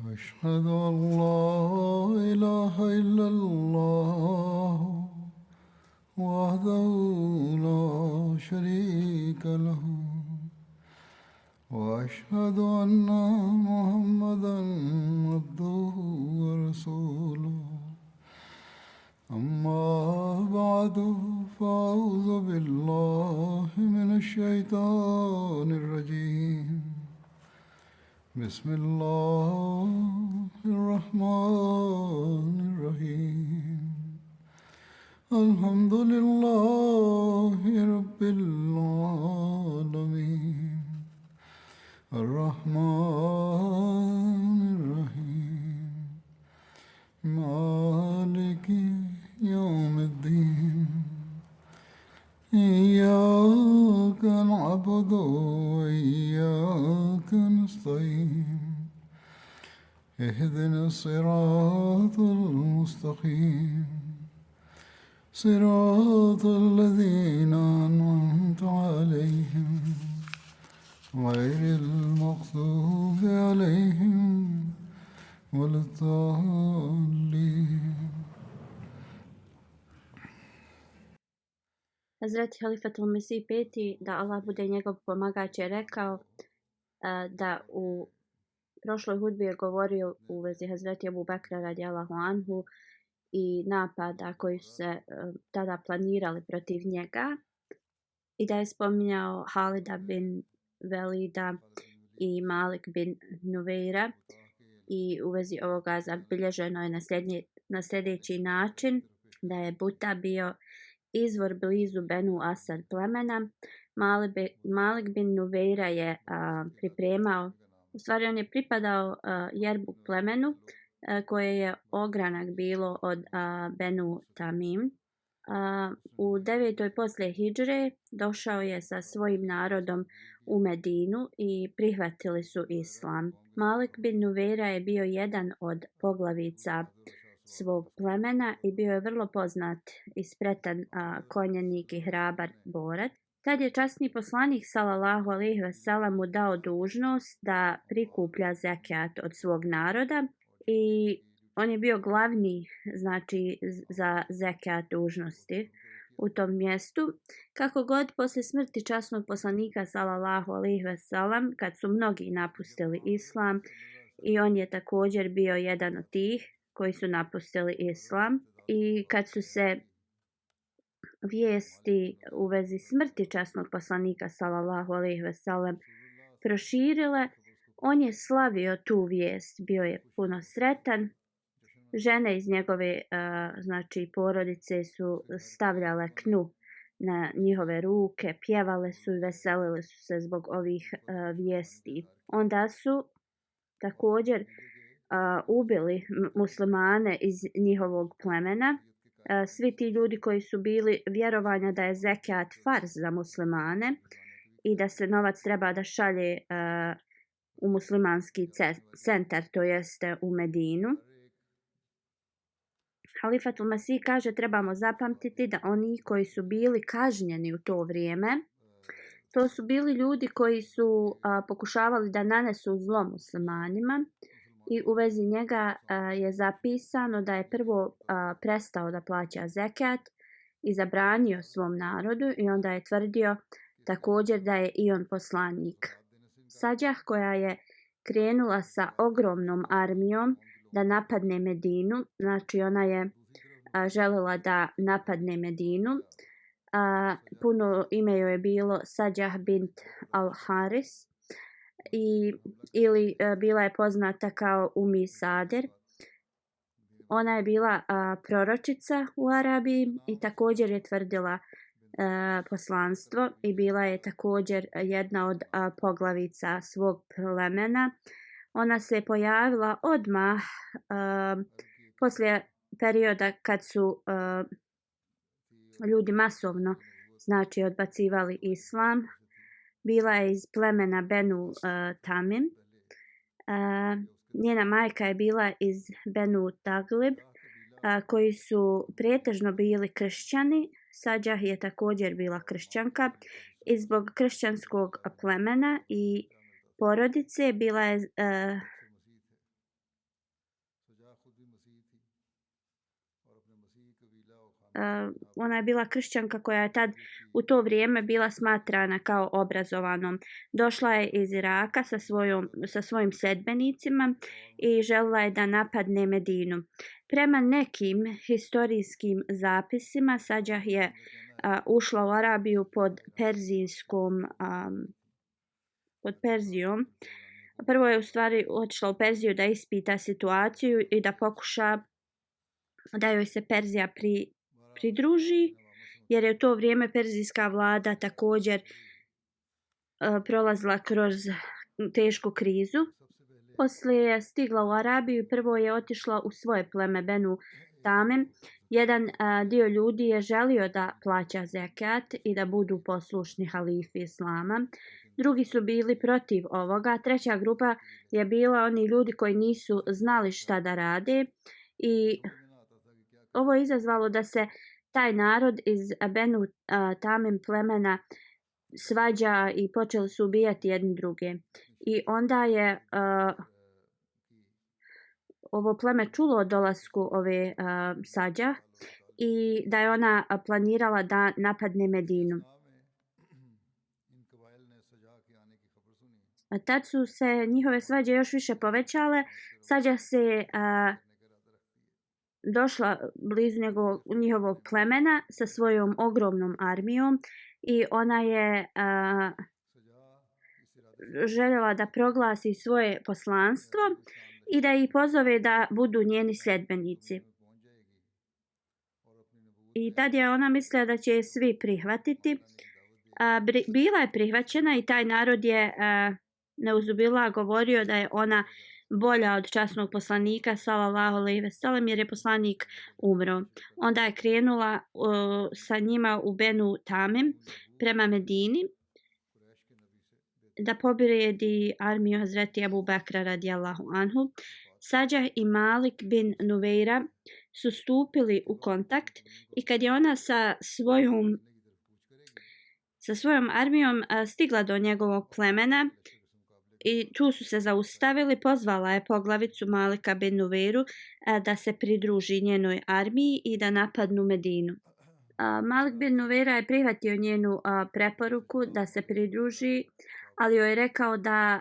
أشهد أن لا إله إلا الله وحده لا شريك له وأشهد أن محمدا عبده ورسوله أما بعد فأعوذ بالله من الشيطان الرجيم بسم الله الرحمن الرحيم الحمد لله رب العالمين الرحمن الرحيم مالك يوم الدين إياك نعبد وإياك نستعين اهدنا الصراط المستقيم صراط الذين أنعمت عليهم غير المغضوب عليهم ولا الضالين. Hazreti Halifatul Mesih peti, da Allah bude njegov pomagač, je rekao da u prošloj hudbi je govorio u vezi Hazreti Abu Bekra radijallahu anhu i napada koji su se tada planirali protiv njega i da je spominjao Halida bin Velida i Malik bin Nuveira i u vezi ovoga zabilježeno je na sljedeći način da je Buta bio izvor blizu Benu Asad plemena. Malik bin Nuveira je pripremao, u stvari on je pripadao Jerbu plemenu koje je ogranak bilo od Benu Tamim. U 9. poslije Hidžre došao je sa svojim narodom u Medinu i prihvatili su islam. Malik bin Nuveira je bio jedan od poglavica svog plemena i bio je vrlo poznat i spretan konjanik i hrabar borac. Tad je časni poslanik sallallahu alejhi ve sellem mu dao dužnost da prikuplja zekijat od svog naroda i on je bio glavni, znači, za zekijat dužnosti u tom mjestu. Kako god, poslije smrti časnog poslanika sallallahu alejhi ve sellem, kad su mnogi napustili islam, i on je također bio jedan od tih koji su napustili islam, i kad su se vijesti u vezi smrti časnog poslanika sallallahu alejhi ve sellem proširile, on je slavio tu vijest, bio je puno sretan. Žene iz njegove znači porodice su stavljale knu na njihove ruke, pjevale su i veselile su se zbog ovih vijesti. Onda su također ubili muslimane iz njihovog plemena. Svi ti ljudi koji su bili vjerovanja da je zekijat farz za muslimane i da se novac treba da šalje u muslimanski centar, to jeste u Medinu. Halifatul Mesih kaže, trebamo zapamtiti da oni koji su bili kažnjeni u to vrijeme, to su bili ljudi koji su pokušavali da nanesu zlo muslimanima, i u vezi njega je zapisano da je prvo prestao da plaća zekijat i zabranio svom narodu, i onda je tvrdio također da je i on poslanik. Sađah, koja je krenula sa ogromnom armijom da napadne Medinu, znači ona je željela da napadne Medinu. Puno ime joj je bilo Sađah bint al-Haris, ili bila je poznata kao Umi Sader. Ona je bila proročica u Arabiji i također je tvrdila poslanstvo i bila je također jedna od poglavica svog plemena. Ona se pojavila odmah poslije perioda kad su ljudi masovno, znači, odbacivali islam. Bila je iz plemena Benu Tamim. Njena majka je bila iz Benu Taglib, koji su pretežno bili kršćani. Sađah je također bila kršćanka i zbog kršćanskog plemena i porodice bila je ona je bila kršćanka koja je tad u to vrijeme bila smatrana kao obrazovanom. Došla je iz Iraka sa svojim sledbenicima i željela je da napadne Medinu. Prema nekim historijskim zapisima Sađah je ušla u Arabiju pod Perzijom. Prvo je u stvari otišla u Perziju da ispita situaciju i da pokuša da joj se Perzija pridruži, jer je u to vrijeme perzijska vlada također prolazila kroz tešku krizu. Poslije je stigla u Arabiju, prvo je otišla u svoje pleme Benu Tamim. Jedan dio ljudi je želio da plaća zekat i da budu poslušni halifi islama. Drugi su bili protiv ovoga. Treća grupa je bila oni ljudi koji nisu znali šta da rade i ovo je izazvalo da se taj narod iz Benu Tamim plemena svađa i počeli su ubijati jedni druge. I onda je ovo pleme čulo o dolasku ove Sađah i da je ona planirala da napadne Medinu. Tad su se njihove svađe još više povećale. Sađah se došla blizu njihovog plemena sa svojom ogromnom armijom i ona je željela da proglasi svoje poslanstvo i da ih pozove da budu njeni sljedbenici. I tad je ona mislila da će je svi prihvatiti. Bila je prihvaćena i taj narod je neuzubila govorio da je ona bolja od časnog poslanika sallallahu alejhi ve sellem, jer je poslanik umro. Onda je krenula sa njima u Benu Tamim prema Medini da pobjedi armiju Hazreti Ebu Bekra radijallahu anhu. Sađah i Malik bin Nuveira su stupili u kontakt i kad je ona sa svojom armijom stigla do njegovog plemena i tu su se zaustavili, pozvala je poglavicu Malika bin Nuveiru da se pridruži njenoj armiji i da napadnu Medinu. Malik bin Nuveira je prihvatio njenu preporuku da se pridruži, ali joj je rekao da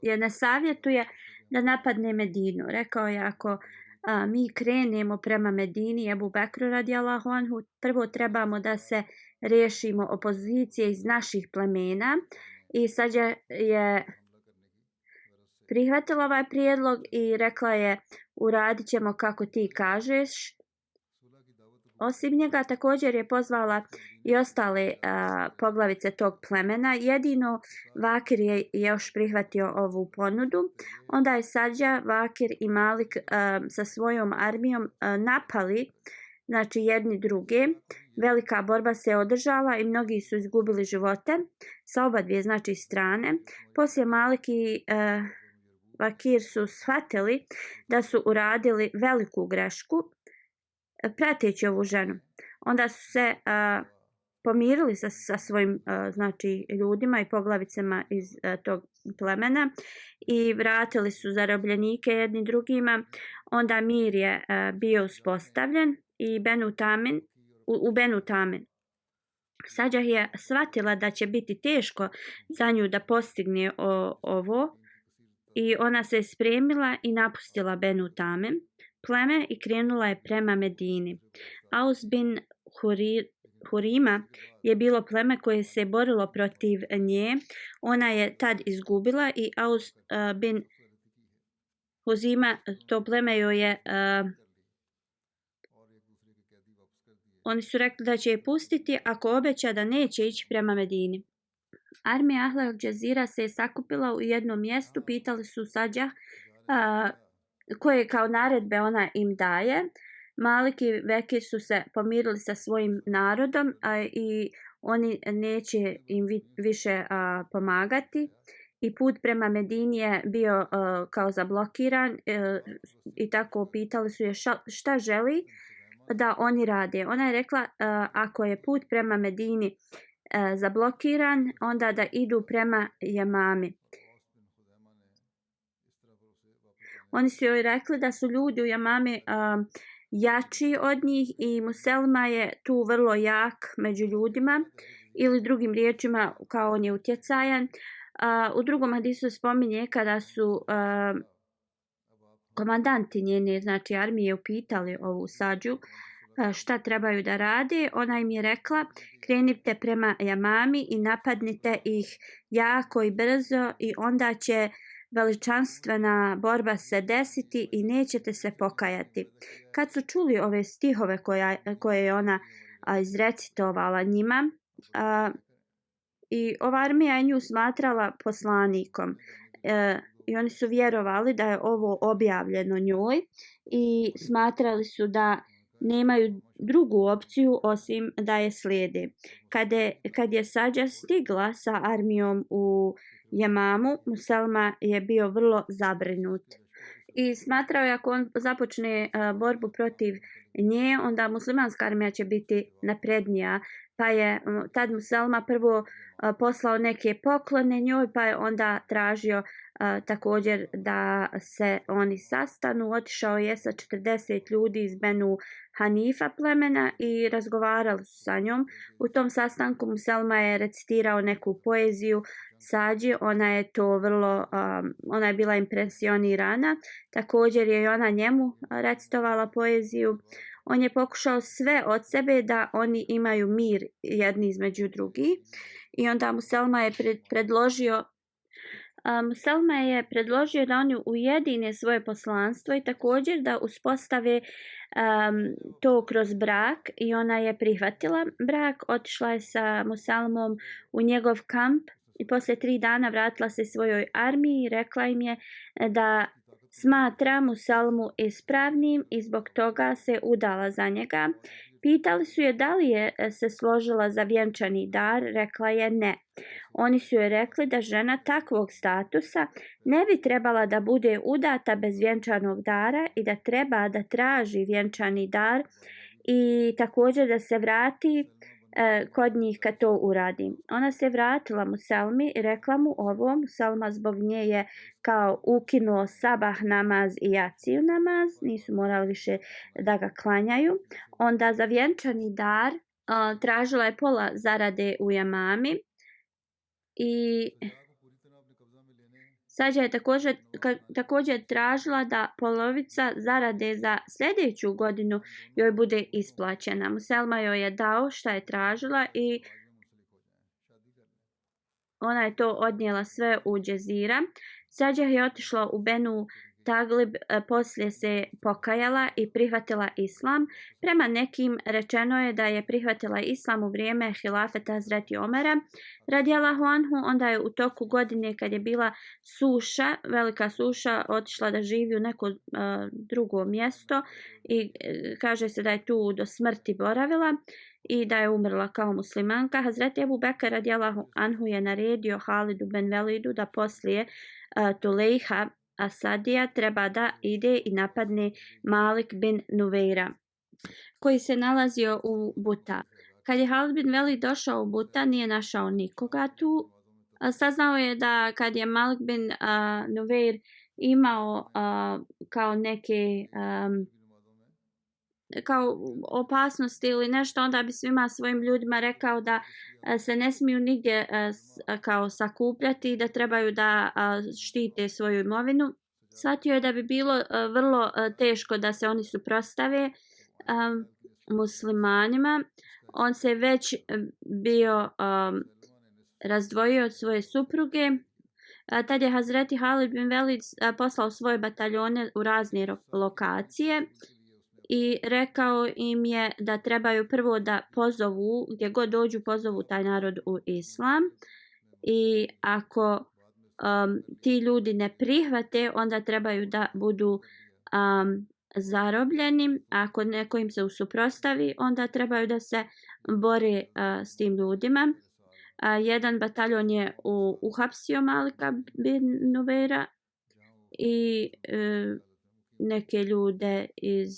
je ne savjetuje da napadne Medinu. Rekao je ako mi krenemo prema Medini, Ebu Bekru radijallahu anhu, prvo trebamo da se riješimo opozicije iz naših plemena. I Sađa je prihvatila ovaj prijedlog i rekla je uradit ćemo kako ti kažeš. Osim njega također je pozvala i ostale poglavice tog plemena. Jedino Vakir je još prihvatio ovu ponudu. Onda je Sađa, Vakir i Malik sa svojom armijom napali, znači jedni druge. Velika borba se održala i mnogi su izgubili živote sa oba dvije znači strane. Poslije Malik i Vakir su shvatili da su uradili veliku grešku prateći ovu ženu. Onda su se pomirili sa svojim znači ljudima i poglavicama iz tog plemena i vratili su zarobljenike jedni drugima. Onda mir je bio uspostavljen i u Benu Tamin. Sađah je shvatila da će biti teško za nju da postigne ovo i ona se spremila i napustila Benu Tamin pleme i krenula je prema Medini. Aus bin Hurima je bilo pleme koje se borilo protiv nje. Ona je tad izgubila i Aus bin Huzima, to pleme joj je oni su rekli da će je pustiti ako obeća da neće ići prema Medini. Armija Ahlul Džazira se je sakupila u jednom mjestu, pitali su Sađah koje kao naredbe ona im daje. Malik i Vekir su se pomirili sa svojim narodom i oni neće im više pomagati. I put prema Medini je bio kao zablokiran i tako pitali su je šta želi da oni rade. Ona je rekla ako je put prema Medini zablokiran, onda da idu prema Jamami. Oni su joj rekli da su ljudi u Jamami jači od njih i Muselma je tu vrlo jak među ljudima ili drugim riječima kao on je utjecajan. U drugom hadisu spominje kada su komandanti njene, znači armije, upitali ovu Sađu šta trebaju da rade. Ona im je rekla: krenite prema Jamami i napadnite ih jako i brzo i onda će veličanstvena borba se desiti i nećete se pokajati. Kad su čuli ove stihove koje je ona izrecitovala njima, i ova armija je nju smatrala poslanikom, i oni su vjerovali da je ovo objavljeno njoj i smatrali su da nemaju drugu opciju osim da je slijede. Kad je Sađa stigla sa armijom u Jemamu, Muselma je bio vrlo zabrinut i smatrao je ako on započne borbu protiv nje, onda muslimanska armija će biti naprednija. Pa je tad Muselma prvo poslao neke poklone njoj, pa je onda tražio također da se oni sastanu. Otišao je sa 40 ljudi iz Benu Hanifa plemena i razgovarali su sa njom. U tom sastanku Muselma je recitirao neku poeziju Sađi, ona je bila impresionirana. Također je i ona njemu recitovala poeziju. On je pokušao sve od sebe da oni imaju mir jedni između drugih i onda Muselma je predložio da oni ujedine svoje poslanstvo i također da uspostave to kroz brak i ona je prihvatila brak. Otišla je sa Muselmom u njegov kamp i poslije 3 dana vratila se svojoj armiji i rekla im je da smatra Muselmu ispravnim i zbog toga se udala za njega. Pitali su je da li je se složila za vjenčani dar, rekla je ne. Oni su joj rekli da žena takvog statusa ne bi trebala da bude udata bez vjenčanog dara i da treba da traži vjenčani dar i također da se vrati kod njih kad to uradi. Ona se vratila Muselmi i rekla mu ovo. Muselma zbog nje je kao ukinuo sabah namaz i jaciju namaz, nisu morali više da ga klanjaju. Onda za vjenčani dar tražila je pola zarade u Jamami i Sađa je također tražila da polovica zarade za sljedeću godinu joj bude isplaćena. Muselma joj je dao šta je tražila i ona je to odnijela sve u Džezira. Sađa je otišla u Benu Taglib, poslije se pokajala i prihvatila islam. Prema nekim rečeno je da je prihvatila islam u vrijeme hilafeta Hazreti Omera radijallahu anhu. Onda je u toku godine kad je bila suša, velika suša, otišla da živi u neko drugo mjesto i kaže se da je tu do smrti boravila i da je umrla kao muslimanka. Hazreti Ebu Bekr radijallahu anhu je naredio Halidu ben Velidu da poslije Tulejha Asadija treba da ide i napadne Malik bin Nuveira koji se nalazio u Buta. Kad je Halid bin Velid došao u Buta, nije našao nikoga tu. Saznao je da kad je Malik bin Nuveir imao kao neke kao opasnosti ili nešto, onda bi svima svojim ljudima rekao da se ne smiju nigdje kao sakupljati i da trebaju da štite svoju imovinu. Shvatio je da bi bilo vrlo teško da se oni suprotstave muslimanima. On se već bio razdvojio od svoje supruge. Tad je Hazreti Halid bin Velid poslao svoje bataljone u razne lokacije i rekao im je da trebaju prvo da pozovu, gdje god dođu pozovu taj narod u islam i ako ti ljudi ne prihvate, onda trebaju da budu zarobljeni. Ako neko im se usuprostavi, onda trebaju da se bore s tim ljudima. Jedan bataljon je uhapsio Malika bin Nuveira i neke ljude iz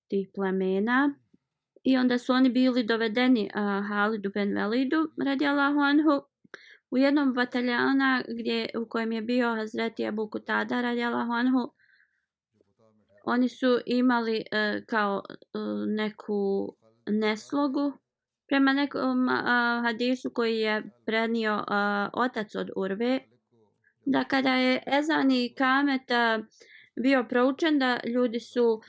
tih plemena i onda su oni bili dovedeni Halidu ben Velidu radijallahu anhu u jednom bataljona u kojem je bio Hazreti Abu Kutada radijallahu anhu. oni su imali kao neku neslogu prema nekom hadisu koji je prenio otac od Urve, da kada je ezan i kamet bio proučen da ljudi su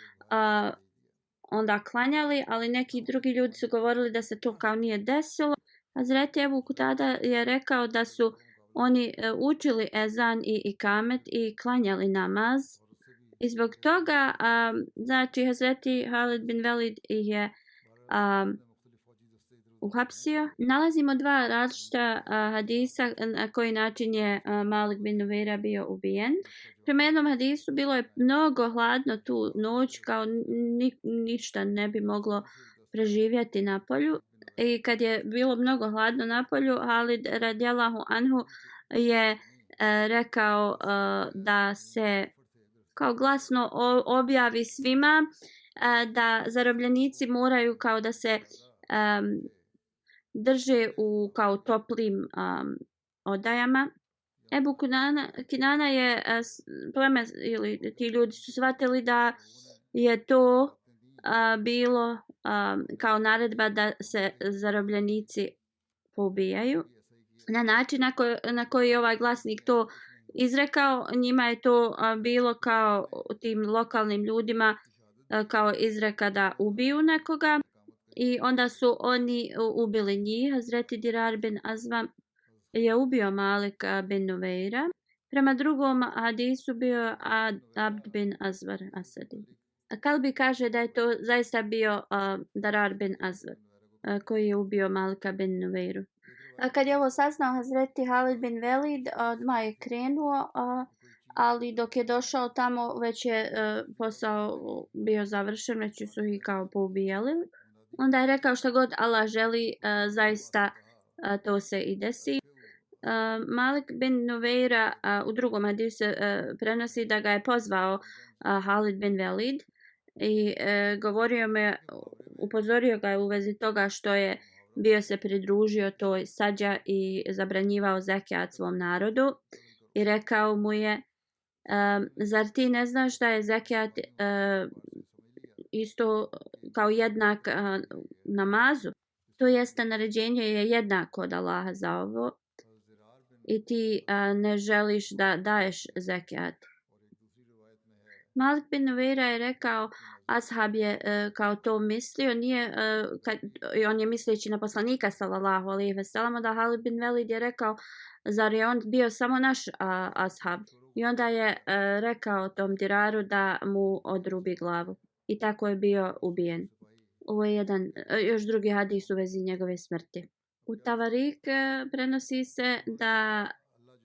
onda klanjali, ali neki drugi ljudi su govorili da se to kao nije desilo. Hazreti Ebu Kutada je rekao da su oni učili ezan i ikamet i klanjali namaz. I zbog toga, znači, Hazreti Halid bin Velid je uhapsio. Nalazimo dva različita hadisa na koji način je Malik bin Nuveira bio ubijen. Prema jednom hadisu bilo je mnogo hladno tu noć, kao ništa ne bi moglo preživjeti na polju. I kad je bilo mnogo hladno na polju, Halid radijallahu anhu je rekao da se kao glasno objavi svima da zarobljenici moraju kao da se drže u kao toplim odajama. Ebu Kinana je pleme ili ti ljudi su shvatili da je to bilo kao naredba da se zarobljenici pobijaju. Na način na koji je ovaj glasnik to izrekao, njima je to bilo kao tim lokalnim ljudima kao izreka da ubiju nekoga. I onda su oni ubili njih. Hazreti Dirar bin Azvam je ubio Malik bin Nuveira. Prema drugom hadisu bio Abd bin Azvar Asadi. Kalbi kaže da je to zaista bio Darar bin Azvar koji je ubio Malika bin Nuveiru. Kad je ovo saznao Hazreti Halid bin Velid, odmah je krenuo, ali dok je došao tamo već je posao bio završen, već su ih kao poubijali. Onda je rekao što god Allah želi, zaista to se i desi. Malik bin Nuveira u drugom hadisu se prenosi da ga je pozvao Halid bin Velid i upozorio ga je u vezi toga što je bio se pridružio toj sađa i zabranjivao zekijat svom narodu i rekao mu je zar ti ne znaš da je zekijat isto kao jednak namazu? To jeste naređenje je jednako od Allaha za ovo i ti ne želiš da daješ zekijat. Malik bin Nuveira je rekao, ashab je kao to mislio, on je misleći na poslanika sallallahu alejhi ve sellem, da Halid bin Velid je rekao, zar je on bio samo naš ashab? I onda je rekao tom Diraru da mu odrubi glavu. I tako je bio ubijen. Ovo je još drugi hadis u vezi njegove smrti. U Tavarik prenosi se da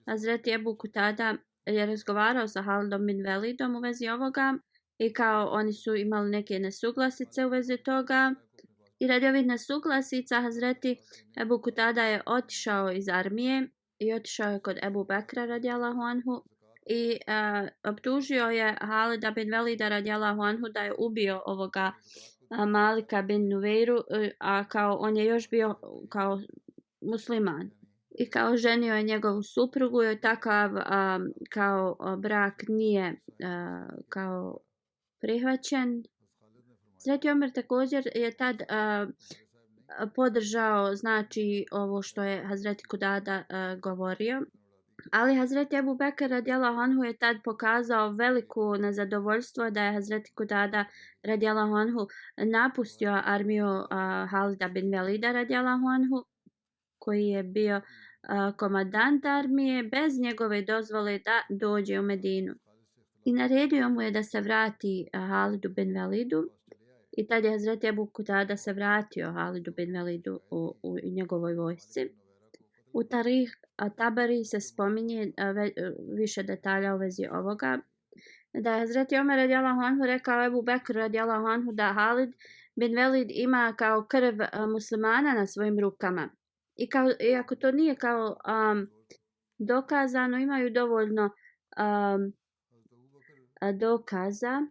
Hazreti Ebu Kutada je razgovarao sa Halidom bin Velidom u vezi ovoga i kao oni su imali neke nesuglasice u vezi toga. I radi ovih nesuglasica Hazreti Ebu Kutada je otišao iz armije i otišao je kod Ebu Bekra radijallahu anhu i optužio je Halida bin Velida radijallahu anhu da je ubio ovoga Malika bin Nuveiru, a kao on je još bio kao musliman. I kao ženio je njegovu suprugu i takav kao brak nije kao prihvaćen. Sveti Omer također je tad podržao znači ovo što je Hazreti Kutada govorio. Ali Hazreti Ebu Bekr radijallahu anhu je tad pokazao veliko nezadovoljstvo da je Hazreti Kutada radijallahu anhu napustio armiju Halida bin Velida radijallahu anhu, koji je bio komandant armije bez njegove dozvole da dođe u Medinu. I naredio mu je da se vrati Halidu bin Velidu. I tad je Hazreti Ebu Kutada se vratio Halidu bin Velidu u njegovoj vojsci. U Tarih Tabari se spominje više detalja u vezi ovoga. Da je Hazreti Omer radijallahu anhu rekao Ebu Bekr radijallahu anhu da Halid bin Velid ima kao krv muslimana na svojim rukama. Iako to nije kao dokazano, imaju dovoljno dokaza.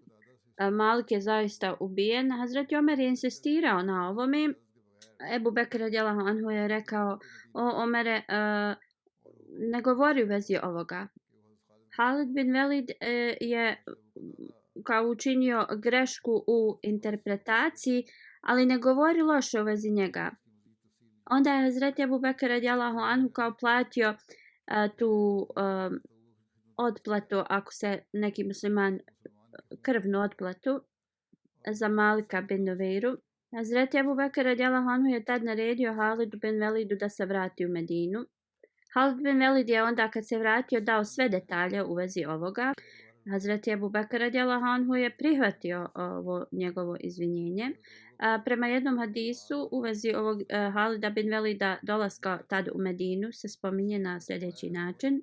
Malik je zaista ubijen. Hazreti Omer je insistirao na ovome. Ebu Bekr radijallahu anhu je rekao, o Omere, ne govori u vezi ovoga. Halid bin Velid je kao učinio grešku u interpretaciji, ali ne govori loše u vezi njega. Onda je Hazreti Ebu Bekr radijallahu anhu kao platio tu otplatu, ako se neki musliman, krvnu otplatu za Malika bin Nuveiru. Hazreti Ebu Bekr radijallahu anhu je tad naredio Halidu bin Velidu da se vrati u Medinu. Halid bin Velid je onda kad se vratio dao sve detalje u vezi ovoga. Hazreti Ebu Bekr radijallahu anhu je prihvatio ovo njegovo izvinjenje. Prema jednom hadisu u vezi ovog Halida bin Velida dolaska tad u Medinu se spominje na sljedeći način.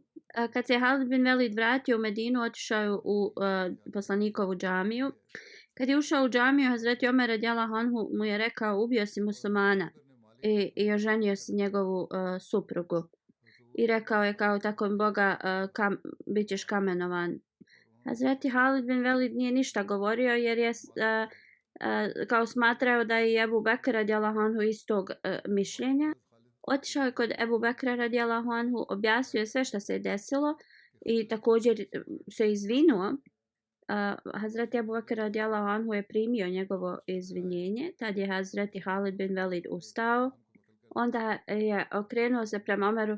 Kad se Halid bin Velid vratio u Medinu, otišao je u poslanikovu džamiju. Kad je ušao u džamiju, Hazreti Omer radijallahu anhu mu je rekao: ubio si muslimana i oženio si njegovu suprugu. I rekao je kao: tako mi Boga, bit ćeš kamenovan. Hazreti Halid bin Velid nije ništa govorio jer je kao smatrao da je Ebu Bekr radijallahu anhu istog mišljenja. Otišao je kod Ebu Bekra radijallahu anhu, objasnio sve što se je desilo i također se izvinuo. Hazreti Ebu Bekr radijallahu anhu je primio njegovo izvinjenje. Tad je Hazreti Halid bin Velid ustao. Onda je okrenuo se prema Omeru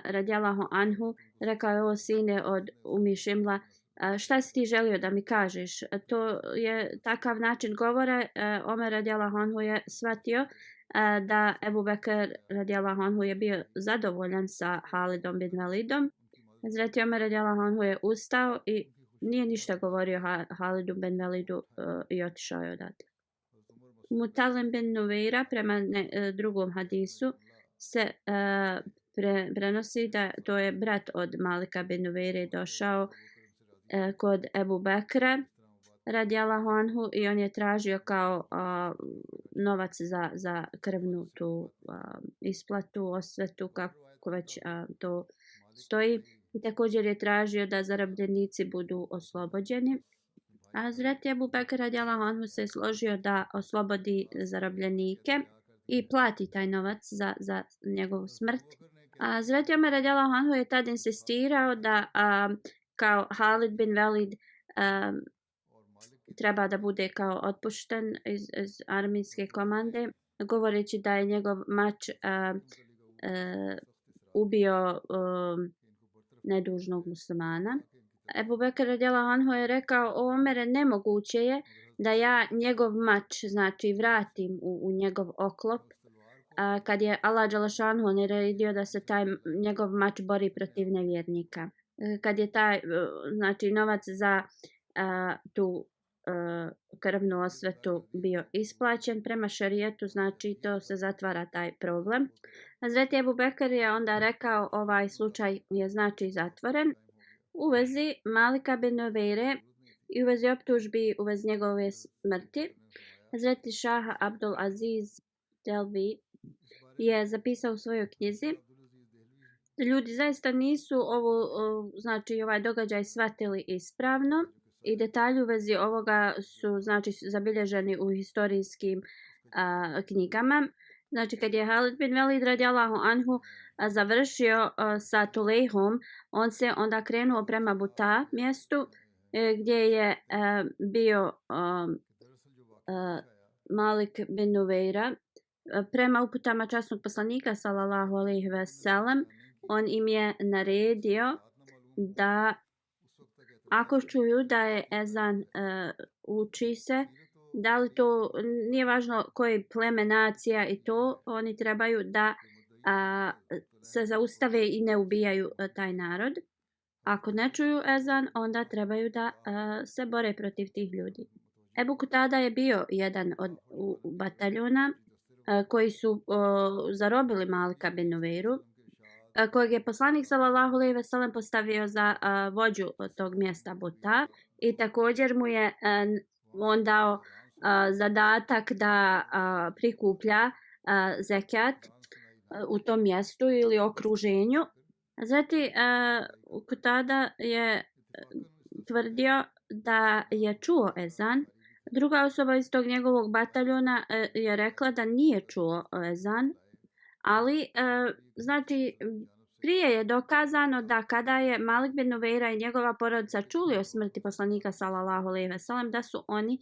radijallahu anhu. Rekao je: o sine od Umi Šimla, šta si ti želio da mi kažeš? To je takav način govora. Omer radijallahu anhu je shvatio da Ebu Bekr radijallahu anhu je bio zadovoljan sa Halidom bin Velidom. Hazreti Omer radijallahu anhu je ustao i nije ništa govorio Halidu bin Velidu i otišao je odatle. Mutalim bin Nuveira prema drugom hadisu se prenosi da to je brat od Malika bin Nuveire došao kod Ebu Bekra radijallahu anhu i on je tražio kao novac za krvnu tu isplatu, osvetu, kako već to stoji. I također je tražio da zarobljenici budu oslobođeni. A Hazreti Ebu Bekr radijallahu anhu se složio da oslobodi zarobljenike i plati taj novac za njegovu smrt. A Hazreti Omer radijallahu anhu je tad insistirao da kao Halid bin Velid treba da bude kao otpušten iz armijske komande, govoreći da je njegov mač ubio nedužnog muslimana. Ebu Bekr radijallahu anhu je rekao: o Omere, nemoguće je da ja njegov mač, znači, vratim u njegov oklop, kad je Allah dželešanu naredio da se taj njegov mač bori protiv nevjernika. Kad je taj, znači, novac za tu krvnu osvetu bio isplaćen prema šerijetu, znači to se zatvara taj problem. Hazreti Ebu Bekr je onda rekao: ovaj slučaj je znači zatvoren. U vezi Malika bin Nuveire i u vezi optužbi u vezi njegove smrti, Hazreti Šah Abdul Aziz Delvi je zapisao u svojoj knjizi: ljudi zaista nisu znači ovaj događaj shvatili ispravno i detalji u vezi ovoga su, znači, zabilježeni u historijskim knjigama. Znači, kad je Halid bin Velid radijallahu anhu završio sa Tulejhom, on se onda krenuo prema Buta mjestu gdje je bio Malik bin Nuveira. Prema uputama časnog poslanika sallallahu alejhi ve sellem, on im je naredio da ako čuju da je ezan uči se, da li to nije važno koji pleme, nacija i to, oni trebaju da se zaustave i ne ubijaju taj narod. Ako ne čuju ezan, onda trebaju da se bore protiv tih ljudi. Ebu Kutada je bio jedan od bataljona koji su zarobili Malika bin Nuveiru, kojeg je poslanik sallallahu alejhi ve sellem postavio za vođu tog mjesta Buta i također mu je on dao zadatak da prikuplja zekat u tom mjestu ili okruženju. Zatim Kutada je tvrdio da je čuo ezan. Druga osoba iz tog njegovog bataljona je rekla da nije čuo ezan, ali znači Prije je dokazano da kada je Malik bin Nuveira i njegova porodica čuli o smrti poslanika sallallahu alejhi ve sellem, da su oni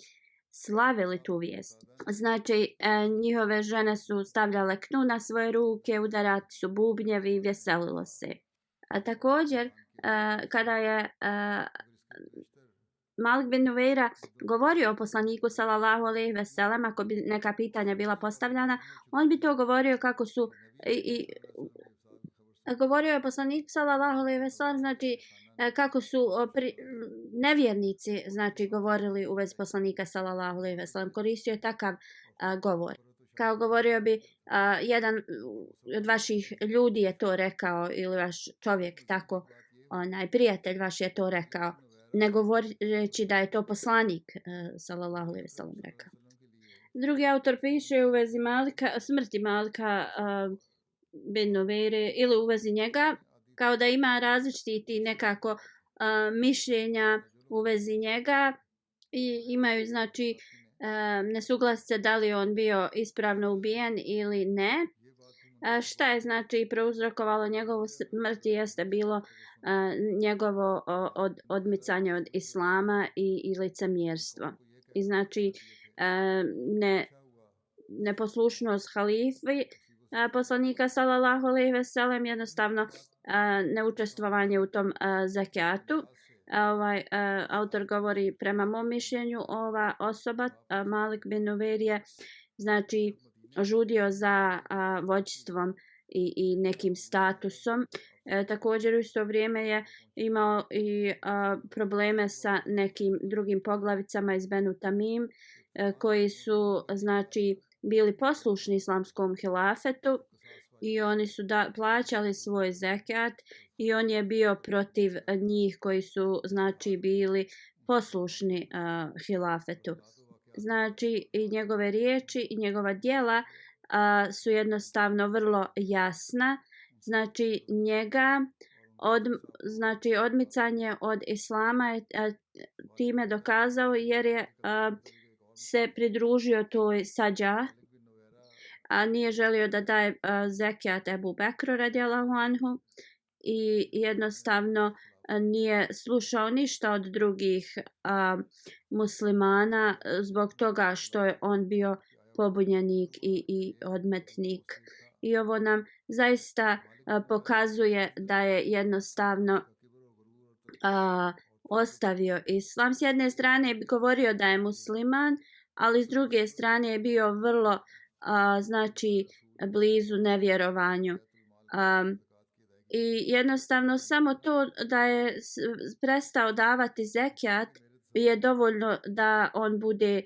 slavili tu vijest. Znači, njihove žene su stavljale knu na svoje ruke, udarati su bubnjevi i veselilo se. A također, kada je Malik bin Nuveira govorio o poslaniku sallallahu alejhi ve sellem, ako bi neka pitanja bila postavljana, on bi to govorio kako su govorio je poslanik sallallahu alejhi ve sellem, znači kako su nevjernici znači govorili u vezi poslanika sallallahu alejhi ve sellem, koristio je takav govor. Kao govorio bi jedan od vaših ljudi je to rekao ili vaš čovjek tako prijatelj vaš je to rekao, ne govoreći da je to poslanik sallallahu alejhi ve sellem rekao. Drugi autor piše u vezi smrti Malika bin Nuveire ili u vezi njega, kao da ima različiti nekako mišljenja u vezi njega i imaju znači nesuglasice da li on bio ispravno ubijen ili ne. Šta je znači prouzrokovalo njegovu smrt jeste bilo njegovo odmicanje od islama i licemjerstvo. I znači neposlušnost halifi poslanika sallallahu alejhi ve sellem, jednostavno neučestvovanje u tom zekatu. Autor govori prema mom mišljenju ova osoba Malik bin Nuveira znači žudio za vođstvom i nekim statusom. Također u isto vrijeme je imao i probleme sa nekim drugim poglavicama iz Benu Tamim koji su znači bili poslušni islamskom hilafetu i oni su plaćali svoj zekat i on je bio protiv njih koji su znači bili poslušni hilafetu. Znači i njegove riječi i njegova djela su jednostavno vrlo jasna. Znači njega znači odmicanje od islama je time dokazao jer je se pridružio toj sađa, a nije želio da daje zekijat Ebu Bekru radijallahu anhu i jednostavno nije slušao ništa od drugih muslimana zbog toga što je on bio pobunjenik i odmetnik. I ovo nam zaista pokazuje da je jednostavno ostavio islam. S jedne strane je govorio da je musliman, ali s druge strane je bio vrlo znači blizu nevjerovanju. I jednostavno samo to da je prestao davati zekijat je dovoljno da on bude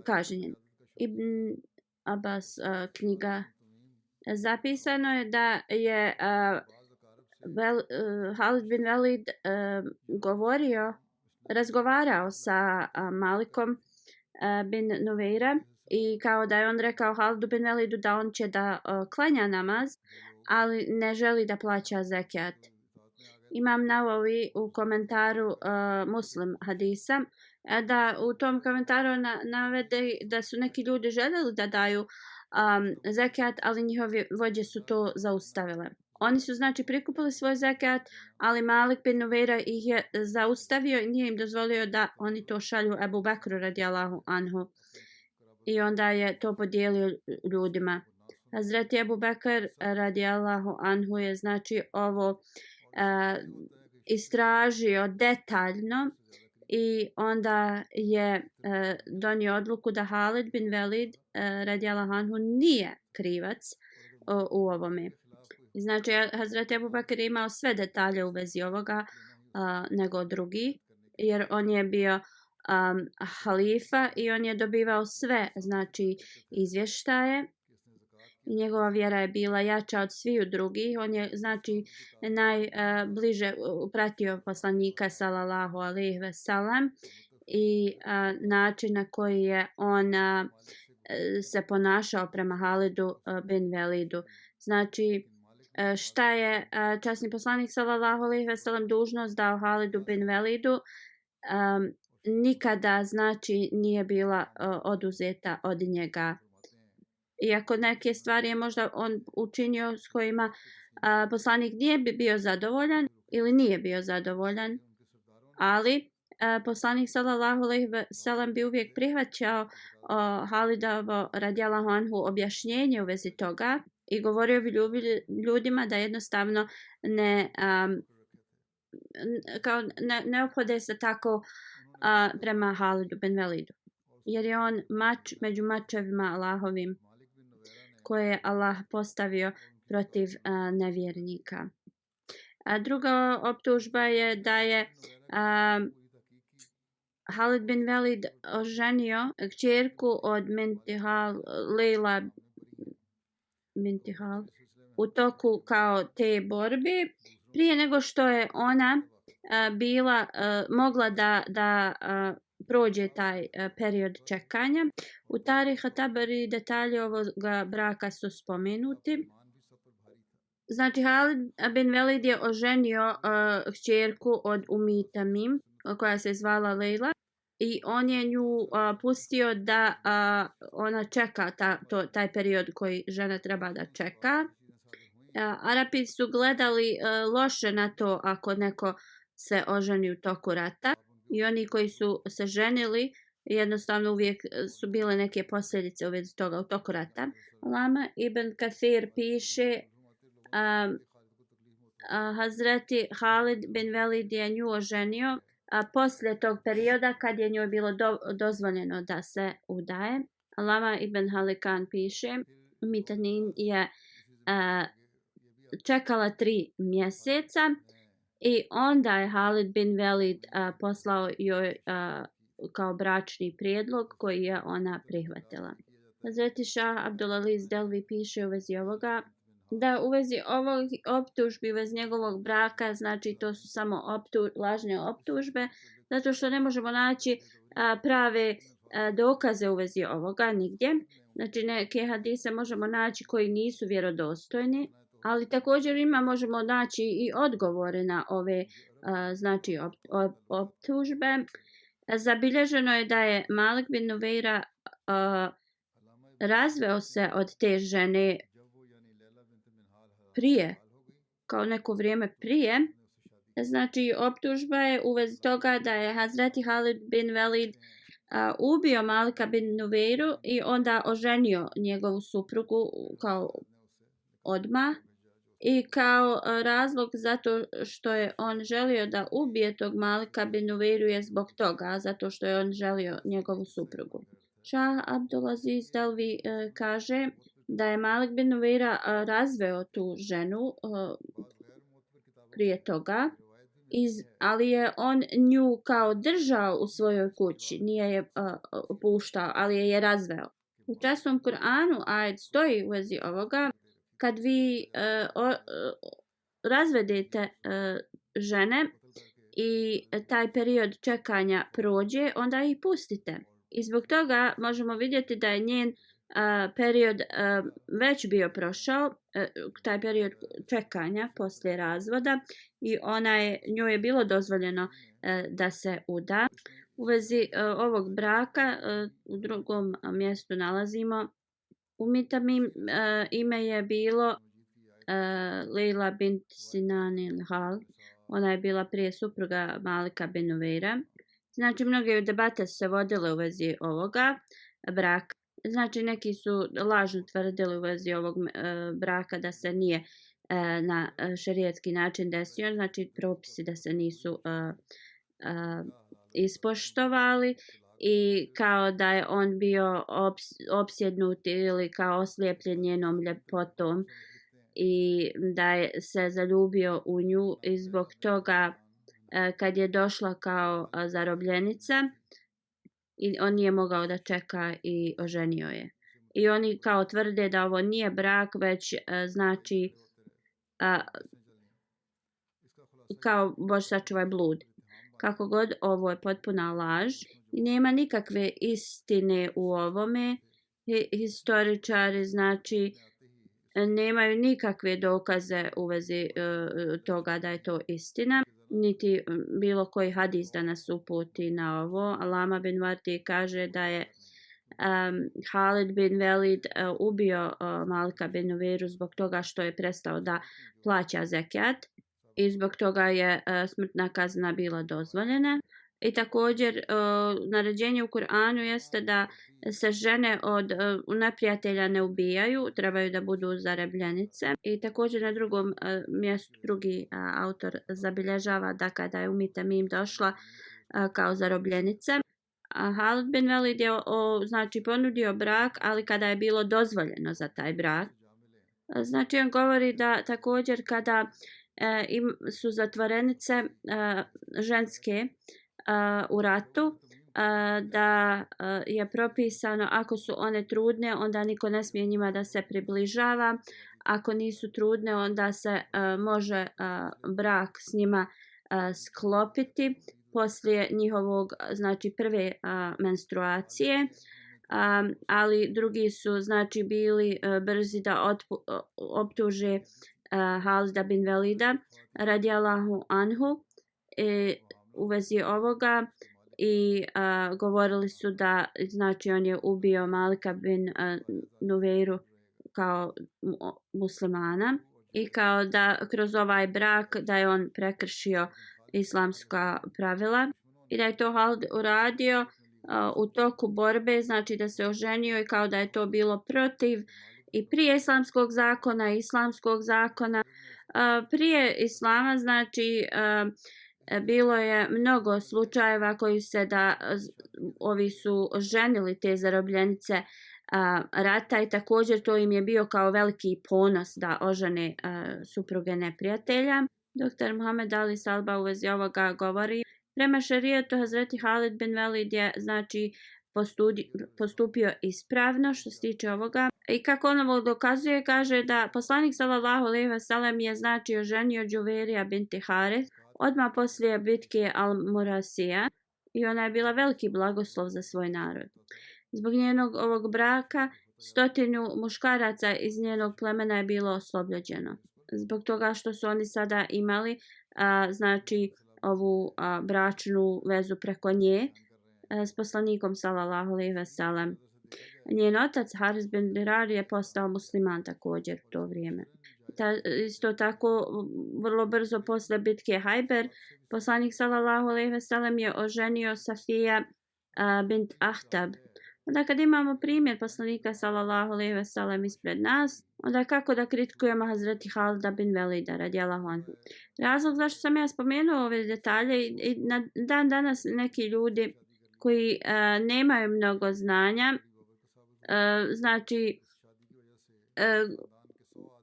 kažnjen. Ibn Abbas knjiga zapisano je da je Halid bin Velid razgovarao sa Malikom bin Nuveira i kao da je on rekao Halidu bin Velidu da on će da klanja namaz, ali ne želi da plaća zekijat. Imam Nawawi u komentaru Muslim hadisa da u tom komentaru navede da su neki ljudi željeli da daju zekijat, ali njihovi vođe su to zaustavile. Oni su znači prikupili svoj zekijat, ali Malik bin Nuveira ih je zaustavio i nije im dozvolio da oni to šalju Ebu Bekru radijallahu anhu. I onda je to podijelio ljudima. Hazreti Ebu Bekr radijallahu anhu je znači ovo istražio detaljno i onda je donio odluku da Halid bin Velid radijallahu anhu nije krivac u ovome. Znači, Hazreti Ebu Bekr imao sve detalje u vezi ovoga nego drugi, jer on je bio halifa i on je dobivao sve znači izvještaje. I njegova vjera je bila jača od sviju drugih. On je znači najbliže pratio poslanika sallallahu alejhi ve sellem i način na koji je on se ponašao prema Halidu bin Velidu. Znači šta je časni poslanik sallallahu alejhi ve sellem dužnost dao Halidu bin Velidu nikada znači nije bila oduzeta od njega. iako neke stvari je možda on učinio s kojima poslanik nije bio zadovoljan ili nije bio zadovoljan, ali poslanik sallallahu alejhi ve sellem bi uvijek prihvaćao Halidovo radijallahu anhu objašnjenje u vezi toga i govorio bi ljudima da jednostavno ne ophode se tako prema Halidu bin Velidu, jer je on mač među mačevima Allahovim koje je Allah postavio protiv nevjernika. Druga optužba je da je Halid bin Velid oženio kćerku od Mintihal, Leila Mintihal, u toku kao te borbe, prije nego što je ona bila mogla da prođe taj period čekanja. U Tarih Tabari detalji ovoga braka su spomenuti. Znači, Halid bin Velid je oženio kćerku od Tamim, koja se zvala Leila, i on je nju pustio da ona čeka taj period koji žena treba da čeka. Arapi su gledali loše na to ako neko se oženi u toku rata i oni koji su se ženili jednostavno uvijek su bile neke posljedice u vezi toga u toku rata. Lama ibn Kathir piše Hazreti Halid bin Velid je nju oženio poslije tog perioda kad je njoj bilo dozvoljeno da se udaje. Lama ibn Halikan piše Mitanin je čekala 3 mjeseca i onda je Halid bin Velid poslao joj kao bračni prijedlog koji je ona prihvatila. Hazreti Šah Abdulaziz Delvi piše u vezi ovoga da u vezi ovog optužbi, u vezi njegovog braka, znači to su samo lažne optužbe, zato što ne možemo naći prave dokaze u vezi ovoga nigdje. Znači neke hadise možemo naći koji nisu vjerodostojni, ali također možemo naći i odgovore na ove znači optužbe. Zabilježeno je da je Malik bin Nuveira razveo se od te žene prije, kao neko vrijeme prije. Znači optužba je u vezi toga da je Hazreti Halid bin Velid ubio Malika bin Nuveiru i onda oženio njegovu suprugu kao odmah. I kao razlog zato što je on želio da ubije tog Malika bin Nuveiru je zbog toga, zato što je on želio njegovu suprugu. Šah Abdulaziz Delvi kaže da je Malik bin Nuveira razveo tu ženu prije toga, ali je on nju kao držao u svojoj kući, nije je puštao, ali je razveo. U časnom Kur'anu ajet stoji u vezi ovoga, kad vi razvedete žene i taj period čekanja prođe, onda ih pustite. I zbog toga možemo vidjeti da je njen period već bio prošao, taj period čekanja poslije razvoda, i njoj je bilo dozvoljeno da se uda. U vezi ovog braka u drugom mjestu nalazimo Tamim, ime je bilo Leila bint Sinan al-Hal. Ona je bila prije supruga Malika bin Nuveira. Znači, mnoge debate se vodile u vezi ovoga braka. Znači, neki su lažno tvrdili u vezi ovog braka da se nije na šerijatski način desio, znači propisi da se nisu ispoštovali i kao da je on bio opsjednut ili kao oslijepljen njenom ljepotom i da je se zaljubio u nju i zbog toga kad je došla kao zarobljenica i on nije mogao da čeka i oženio je. I oni kao tvrde da ovo nije brak, već znači kao Bože sačuvaj blud. Kako god, ovo je potpuna laž i nema nikakve istine u ovome. Historičari znači nemaju nikakve dokaze u vezi toga da je to istina, niti bilo koji hadis da nas uputi na ovo. Alama bin Varti kaže da je Halid bin Velid ubio Malika bin Nuweiru zbog toga što je prestao da plaća zekijat i zbog toga je smrtna kazna bila dozvoljena. I također naređenje u Kur'anu jeste da se žene od neprijatelja ne ubijaju, trebaju da budu zarobljenice. I također na drugom mjestu drugi autor zabilježava da kada je Tamim došla kao zarobljenice, Halid bin Velid je znači ponudio brak, ali kada je bilo dozvoljeno za taj brak. Znači on govori da također kada su zatvorenice ženske u ratu, da je propisano ako su one trudne onda niko ne smije njima da se približava, ako nisu trudne onda se može brak s njima sklopiti poslije njihovog znači prve menstruacije, ali drugi su znači bili brzi da optuže Halida bin Velida radijallahu anhu u vezi ovoga i govorili su da znači on je ubio Malika bin Nuweiru kao muslimana i kao da kroz ovaj brak da je on prekršio islamska pravila i da je to Halid uradio u toku borbe, znači da se oženio i kao da je to bilo protiv i prije islamskog zakona i islamskog zakona. Prije islama znači bilo je mnogo slučajeva koji se da ovi su ženili te zarobljenice rata i također to im je bio kao veliki ponos da ožene supruge neprijatelja. Dr. Muhammed Ali Salba u vezi ovoga govori: prema šerijetu Hazreti Halid bin Velid je znači postupio ispravno što se tiče ovoga. I kako on ovo dokazuje, kaže da poslanik sallallahu alejhi ve sellem je znači oženio Džuverija binti Harith odmah poslije bitke Al-Murasija i ona je bila veliki blagoslov za svoj narod. Zbog njenog ovog braka 100 muškaraca iz njenog plemena je bilo oslobođeno. Zbog toga što su oni sada imali znači ovu bračnu vezu preko nje s poslanikom sallallahu alejhi ve sellem. Njen otac Haris bin Dirar je postao musliman također u to vrijeme. Isto tako vrlo brzo posle bitke Hajber poslanik sallallahu alejhi ve sellem je oženio Safija bint Ahtab. Onda kad imamo primjer poslanika sallallahu alejhi ve sellem ispred nas, onda kako da kritikujemo Hazreti Halida bin Velida radijallahu anhu. Razlog zašto sam ja spomenuo ove detalje i na dan danas neki ljudi koji nemaju mnogo znanja znači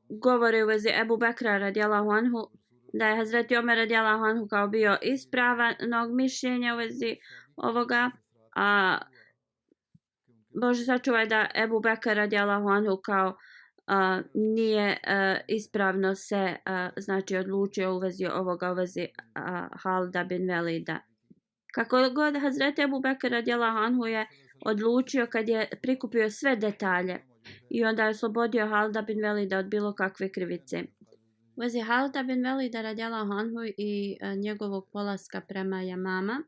govore u vezi Ebu Bekra radijallahu anhu da je Hazreti Omer radijallahu anhu kao bio ispravnog mišljenja u vezi ovoga, a Bože sačuvaj da Ebu Bekr radijallahu anhu kao nije ispravno se znači odlučio u vezi ovoga, u vezi Halida bin Velida. Kako god Hazreti Ebu Bekr radijallahu anhu je odlučio kad je prikupio sve detalje i onda je oslobodio Halida bin Velida od bilo kakve krivice. U vezi Halida bin Velida radijallahu anhu i njegovog polaska prema Jamama,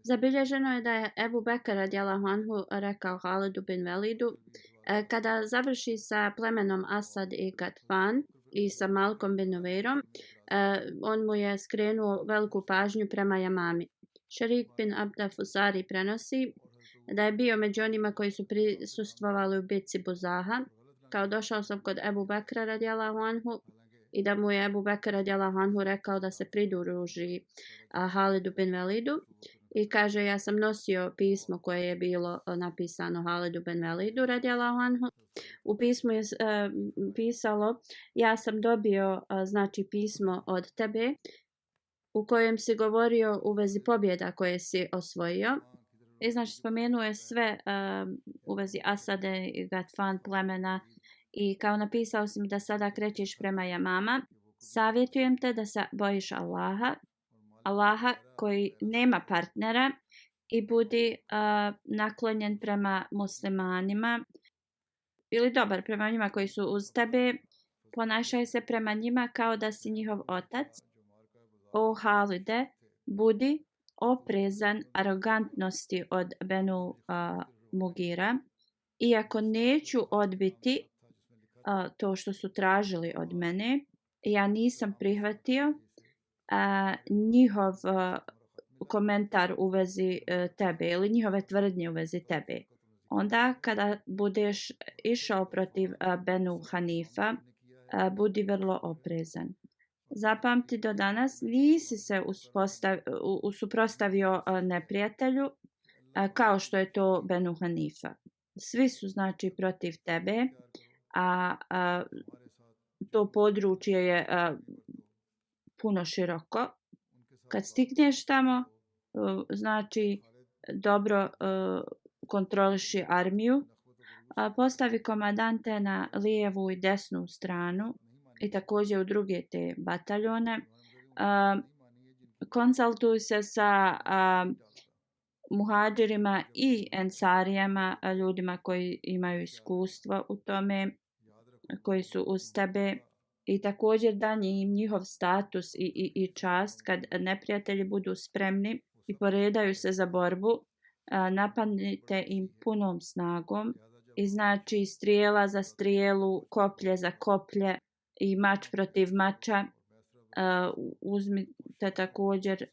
zabilježeno je da je Ebu Bekr radijallahu anhu rekao Halidu bin Velidu kada završi sa plemenom Asad i Gatfan i sa Malkom bin Nuweirom, on mu je skrenuo veliku pažnju prema Jamami. Šerik bin Abda Fusari prenosi da je bio među onima koji su prisustvovali u bitci Buzaha. Kao došao sam kod Ebu Bekra radijallahu anhu i da mu je Ebu Bekr radijallahu anhu rekao da se pridruži Halidu bin Velidu. I kaže, ja sam nosio pismo koje je bilo napisano Halidu bin Velidu radijallahu anhu. U pismu je pisalo: ja sam dobio znači pismo od tebe u kojem si govorio u vezi pobjeda koje si osvojio. I znači spomenuo je sve u vezi Asade i Gatfan plemena i kao napisao si mi da sada krećeš prema Jamama. Savjetujem te da se bojiš Allaha koji nema partnera i budi naklonjen prema muslimanima ili dobar prema njima koji su uz tebe. Ponašaj se prema njima kao da si njihov otac. O Halide, budi oprezan arogantnosti od Benu Mugira iako neću odbiti to što su tražili od mene, ja nisam prihvatio njihov komentar u vezi tebe ili njihove tvrdnje u vezi tebe. Onda kada budeš išao protiv Benu Hanifa, budi vrlo oprezan. Zapamti, do danas nisi se suprotstavio neprijatelju kao što je to Benu Hanifa. Svi su znači protiv tebe, a to područje je puno široko. Kad stigneš tamo, znači dobro kontroliši armiju, postavi komandante na lijevu i desnu stranu i također u druge te bataljone. Konsultuj se sa muhadžirima i ensarijama, ljudima koji imaju iskustvo u tome, koji su uz tebe, i također dani im njihov status i čast kad neprijatelji budu spremni i poredaju se za borbu. Napadnite im punom snagom i znači strijela za strijelu, koplje za koplje i mač protiv mača. Uzmite također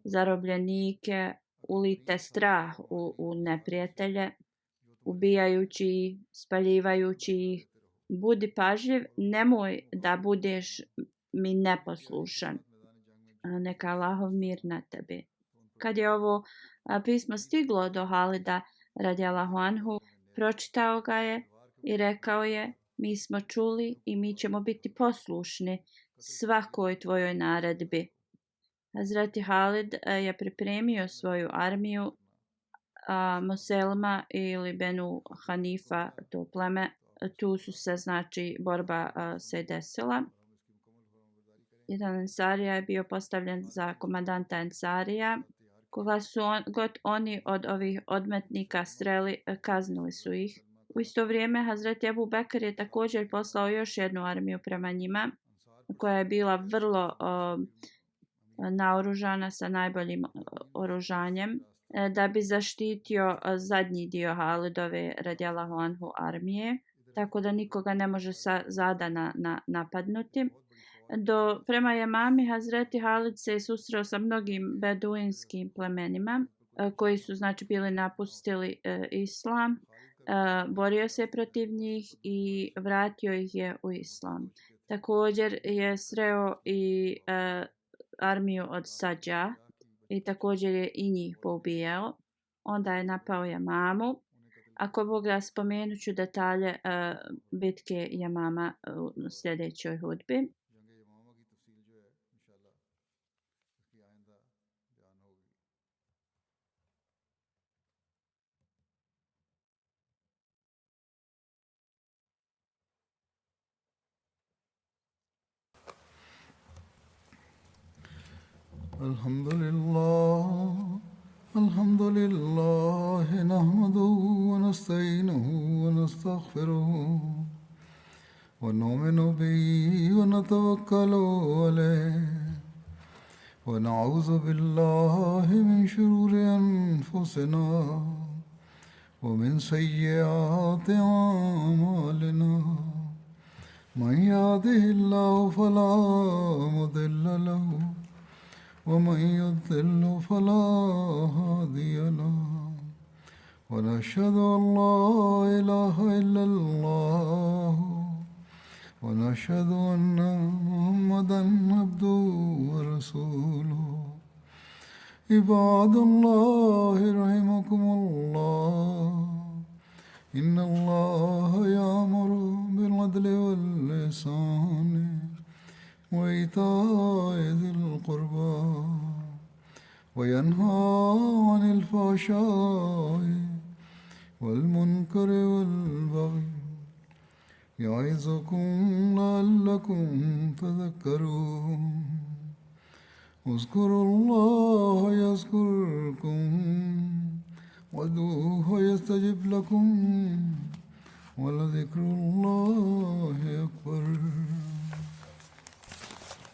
zarobljenike, ulite strah u neprijatelje, ubijajući ih, spaljivajući ih. Budi pažljiv, nemoj da budeš mi neposlušan. Neka Allahov mir na tebi. Kad je ovo pismo stiglo do Halida radijallahu anhu, pročitao ga je i rekao je: mi smo čuli i mi ćemo biti poslušni svakoj tvojoj naredbi. Hazreti Halid je pripremio svoju armiju. Muselma ili Benu Hanifa, to pleme, tu su se znači borba se desila. Jedan ensarija je bio postavljen za komandanta ensarija, koga su oni od ovih odmetnika streli, kaznili su ih. U isto vrijeme Hazreti Ebu Bekr je također poslao još jednu armiju prema njima, koja je bila vrlo naoružana sa najboljim oružanjem, da bi zaštitio zadnji dio Halidove radijallahu anhu armije, tako da nikoga ne može sa zadana napadnuti. Prema Jamami Hazreti Halid se susreo sa mnogim beduinskim plemenima koji su znači bili napustili islam. Borio se protiv njih i vratio ih je u islam. Također je sreo i armiju od Sadža i također je i njih poubijao. Onda je napao Jamamu. Ako Bog da, spomenut ću detalje bitke Jamama u sljedećoj hudbi. الحمد لله نحمده ونستعينه ونستغفره ونؤمن به ونتوكل عليه ونعوذ بالله من شرور أنفسنا ومن سيئات أعمالنا من يهده الله فلا مضل له ومن يضلل فلا هادي له ونشهد أن لا إله إلا الله ونشهد أن محمدا عبده ورسوله عباد الله رحمكم الله إن الله يأمر بالعدل والإحسان وإيتاء ذي القربى وينهى عن الفحشاء والمنكر والبغي يعظكم لعلكم تذكرون اذكروا الله يذكركم وادعوه يستجب لكم ولذكر الله أكبر.